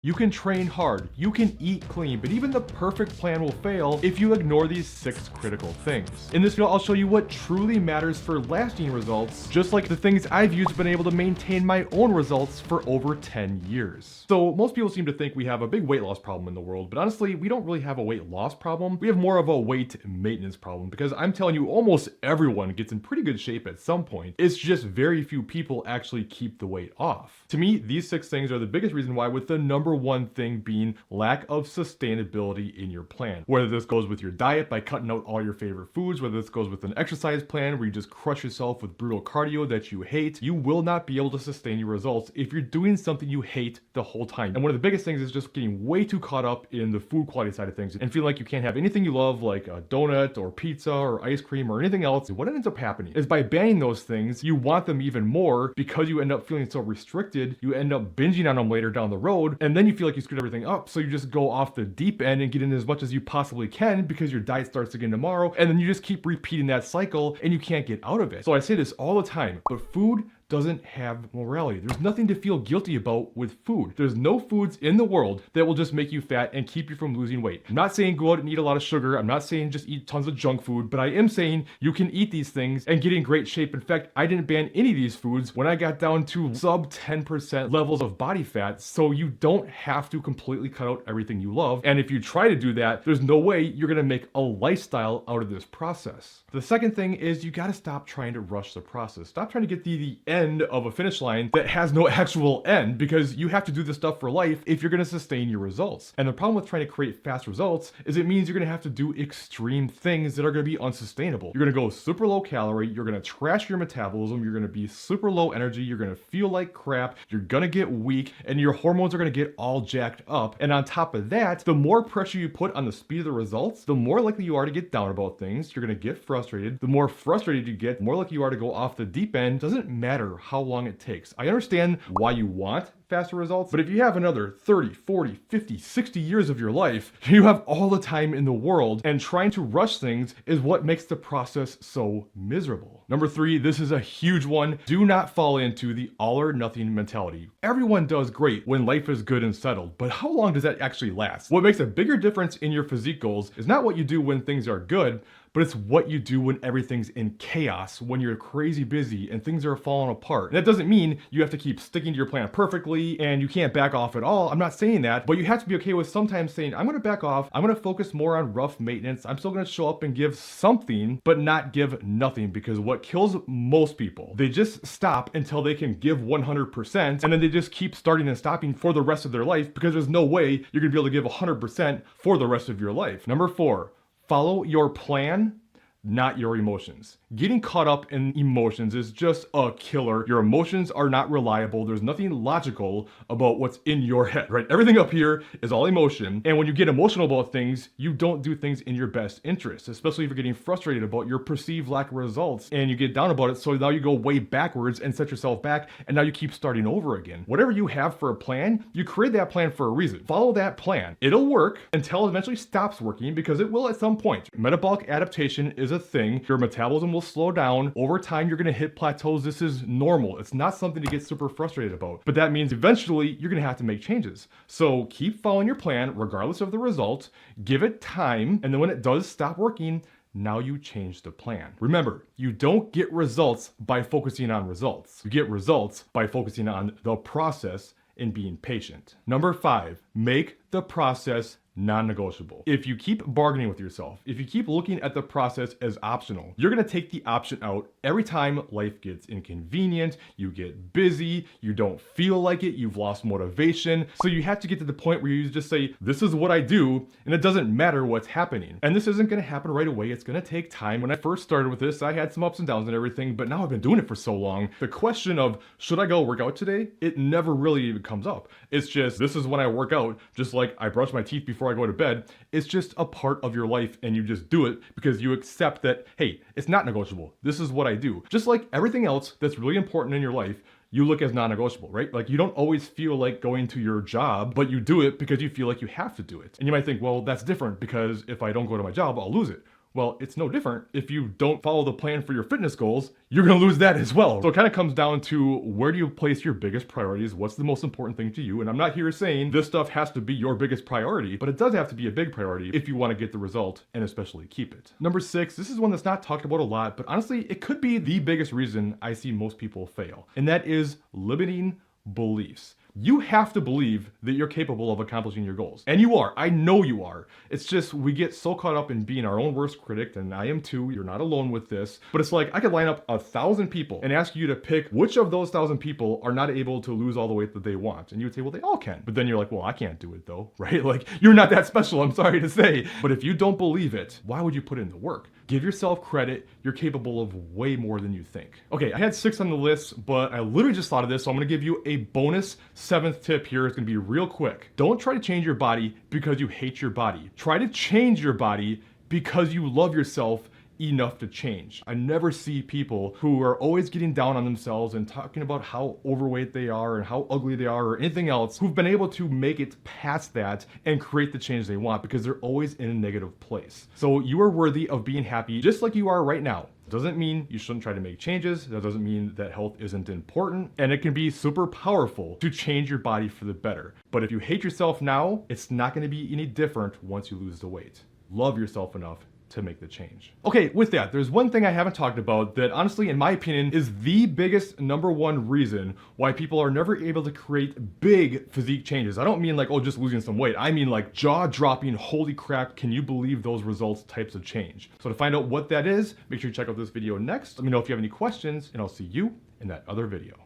You can train hard, you can eat clean, but even the perfect plan will fail if you ignore these 6 critical things. In this video, I'll show you what truly matters for lasting results, just like the things I've used been able to maintain my own results for over 10 years. So most people seem to think we have a big weight loss problem in the world, but honestly, we don't really have a weight loss problem. We have more of a weight maintenance problem, because I'm telling you, almost everyone gets in pretty good shape at some point. It's just very few people actually keep the weight off. To me, these 6 things are the biggest reason why, with the number one thing being lack of sustainability in your plan. Whether this goes with your diet by cutting out all your favorite foods, whether this goes with an exercise plan where you just crush yourself with brutal cardio that you hate, you will not be able to sustain your results if you're doing something you hate the whole time. And one of the biggest things is just getting way too caught up in the food quality side of things and feeling like you can't have anything you love, like a donut or pizza or ice cream or anything else. And what ends up happening is, by banning those things, you want them even more because you end up feeling so restricted. You end up binging on them later down the road, and then you feel like you screwed everything up, so you just go off the deep end and get in as much as you possibly can because your diet starts again tomorrow, and then you just keep repeating that cycle and you can't get out of it. So I say this all the time, but food doesn't have morality. There's nothing to feel guilty about with food. There's no foods in the world that will just make you fat and keep you from losing weight. I'm not saying go out and eat a lot of sugar. I'm not saying just eat tons of junk food, but I am saying you can eat these things and get in great shape. In fact, I didn't ban any of these foods when I got down to sub 10% levels of body fat. So you don't have to completely cut out everything you love. And if you try to do that, there's no way you're gonna make a lifestyle out of this process. The second thing is, you gotta stop trying to rush the process. Stop trying to get to the end of a finish line that has no actual end, because you have to do this stuff for life if you're gonna sustain your results. And the problem with trying to create fast results is it means you're gonna have to do extreme things that are gonna be unsustainable. You're gonna go super low calorie, you're gonna trash your metabolism, you're gonna be super low energy, you're gonna feel like crap, you're gonna get weak, and your hormones are gonna get all jacked up. And on top of that, the more pressure you put on the speed of the results, the more likely you are to get down about things. You're gonna get frustrated. The more frustrated you get, the more likely you are to go off the deep end. Doesn't matter how long it takes. I understand why you want faster results, but if you have another 30, 40, 50, 60 years of your life, you have all the time in the world, and trying to rush things is what makes the process so miserable. Number 3, this is a huge one. Do not fall into the all or nothing mentality. Everyone does great when life is good and settled, but how long does that actually last? What makes a bigger difference in your physique goals is not what you do when things are good, but it's what you do when everything's in chaos, when you're crazy busy and things are falling apart. And that doesn't mean you have to keep sticking to your plan perfectly and you can't back off at all. I'm not saying that, but you have to be okay with sometimes saying, I'm gonna back off, I'm gonna focus more on rough maintenance, I'm still gonna show up and give something, but not give nothing, because what kills most people, they just stop until they can give 100%, and then they just keep starting and stopping for the rest of their life, because there's no way you're gonna be able to give 100% for the rest of your life. Number 4, follow your plan, not your emotions. Getting caught up in emotions is just a killer. Your emotions are not reliable. There's nothing logical about what's in your head, right? Everything up here is all emotion. And when you get emotional about things, you don't do things in your best interest, especially if you're getting frustrated about your perceived lack of results and you get down about it. So now you go way backwards and set yourself back, and now you keep starting over again. Whatever you have for a plan, you create that plan for a reason. Follow that plan. It'll work until it eventually stops working, because it will at some point. Metabolic adaptation is a thing. Your metabolism will slow down. Over time, you're gonna hit plateaus. This is normal. It's not something to get super frustrated about. But that means eventually you're gonna have to make changes. So keep following your plan regardless of the result. Give it time, and then when it does stop working, now you change the plan. Remember, you don't get results by focusing on results. You get results by focusing on the process and being patient. Number 5, make the process non-negotiable. If you keep bargaining with yourself, if you keep looking at the process as optional, you're gonna take the option out every time life gets inconvenient, you get busy, you don't feel like it, you've lost motivation. So you have to get to the point where you just say, this is what I do, and it doesn't matter what's happening. And this isn't gonna happen right away. It's gonna take time. When I first started with this, I had some ups and downs and everything, but now I've been doing it for so long. The question of, should I go work out today? It never really even comes up. It's just, this is when I work out, just like I brush my teeth before I go to bed. It's just a part of your life, and you just do it because you accept that, hey, it's not negotiable. This is what I do. Just like everything else that's really important in your life, you look as non-negotiable, right? Like, you don't always feel like going to your job, but you do it because you feel like you have to do it. And you might think, well, that's different because if I don't go to my job, I'll lose it. Well, it's no different. If you don't follow the plan for your fitness goals, you're gonna lose that as well. So it kind of comes down to, where do you place your biggest priorities? What's the most important thing to you? And I'm not here saying this stuff has to be your biggest priority, but it does have to be a big priority if you want to get the result and especially keep it. Number 6, this is one that's not talked about a lot, but honestly, it could be the biggest reason I see most people fail. And that is limiting beliefs. You have to believe that you're capable of accomplishing your goals. And you are. I know you are. It's just we get so caught up in being our own worst critic, and I am too. You're not alone with this. But it's like I could line up 1,000 people and ask you to pick which of those 1,000 people are not able to lose all the weight that they want. And you would say, well, they all can. But then you're like, well, I can't do it though, right? Like, you're not that special, I'm sorry to say. But if you don't believe it, why would you put in the work? Give yourself credit. You're capable of way more than you think. Okay, I had 6 on the list, but I literally just thought of this, so I'm gonna give you a bonus 7th tip here. It's gonna be real quick. Don't try to change your body because you hate your body. Try to change your body because you love yourself enough to change. I never see people who are always getting down on themselves and talking about how overweight they are and how ugly they are or anything else, who've been able to make it past that and create the change they want, because they're always in a negative place. So you are worthy of being happy just like you are right now. Doesn't mean you shouldn't try to make changes. That doesn't mean that health isn't important. And it can be super powerful to change your body for the better. But if you hate yourself now, it's not going to be any different once you lose the weight. Love yourself enough to make the change. Okay, with that, there's one thing I haven't talked about that honestly, in my opinion, is the biggest #1 reason why people are never able to create big physique changes. I don't mean like, oh, just losing some weight. I mean like jaw-dropping, holy crap, can you believe those results types of change. So to find out what that is, make sure you check out this video next. Let me know if you have any questions, and I'll see you in that other video.